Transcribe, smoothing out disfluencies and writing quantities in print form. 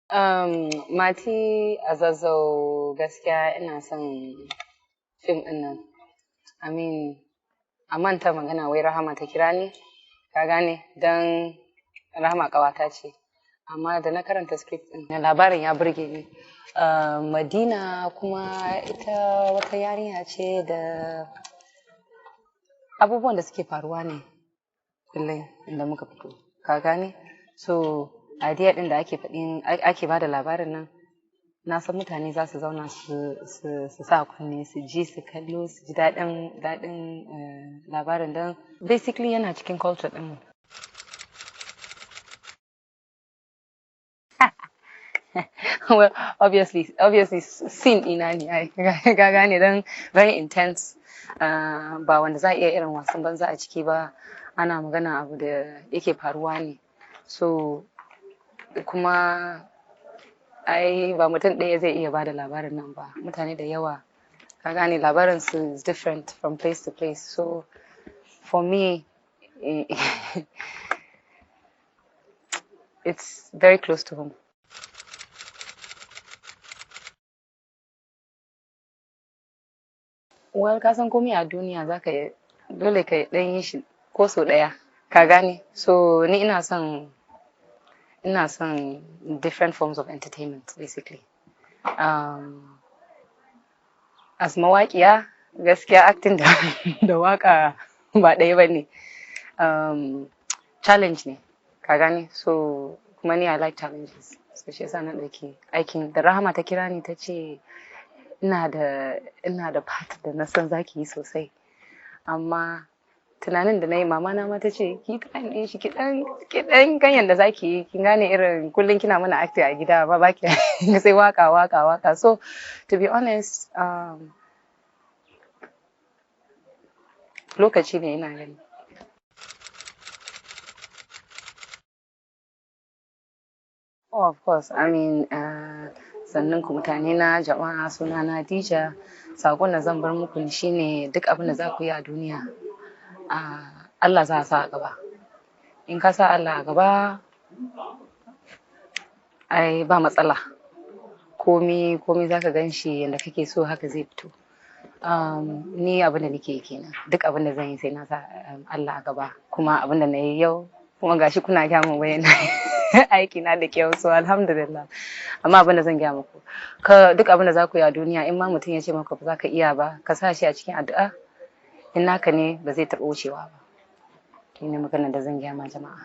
Mati a Zazzau gaskiya ina son fim ɗin nan. I mean, a manta magana wai Rahama ta kira ni, ka gane, don Rahama ƙawata ce. Amma da na karanta script ɗin, na labarin ya burge ni. Madina kuma ita wata yarinya ce da abubuwan da suke faruwa ne kullum inda muka fito, ka gane? So, idea ɗin da ake ba da labarin nan, na san mutane za su zauna su sa kunne, su ji, su kallo, su ji daɗin labarin don basically yana cikin culture ɗinmu. Well, obviously scene ina ne, ka gane don very intense, ba wanda za a iya irin wasan banza a ciki ba, ana magana abu da yake faruwa ne. So, kuma ai ba mutum ɗaya zai iya bada labarin nan ba, mutane da yawa, ka gane labarin su is different from place to place. So, for me, it's very close to home. Well, ka san komai a duniya dole ka ɗan yi shi ko sau ɗaya, ka gane? So, ni ina son different forms of entertainment, basically. As mawaƙiya, gaskiya acting da waƙa ba ɗaya ba ne. Challenge ne, ka gane? So, kuma ni I like challenges. So, shi yasa na ɗauki aikin da Rahama ta kira ni ta ce ina da part da na san za ki yi sosai. Amma tunanin da na yi, mama na ma ta ce ki trying ɗin shi, ki ɗan gan yanda za ki yi, kin gane irin kullum kina mana acting a gida ba ki sai waƙa. So, to be honest, lokaci ne ina gani. Oh, of course, I mean, sannan ku mutane na jama'a, suna na Dija, saƙon da zan bar muku shine duk abin da za ku yi a duniya, Allah za a sa a gaba. In ka sa Allah a gaba, ai ba matsala. Komi za ka gan shi yadda kake so haka zai fito. Ni abin da nake kenan, duk abin da zan yi sai na sa Allah a gaba. Kuma abin da na yi yau, kuma gashi kuna gaya min wai aiki na da kyau, so alhamdulillah. Amma abin da zan gaya muku, duk abin da za ku yi a duniya, in ma mutum ya ce maka ba za ka iya ba, ka sa shi a cikin addu'a, in naka ne ba zai taɓa wucewa ba. Shine maganar da zan gaya ma jama'a.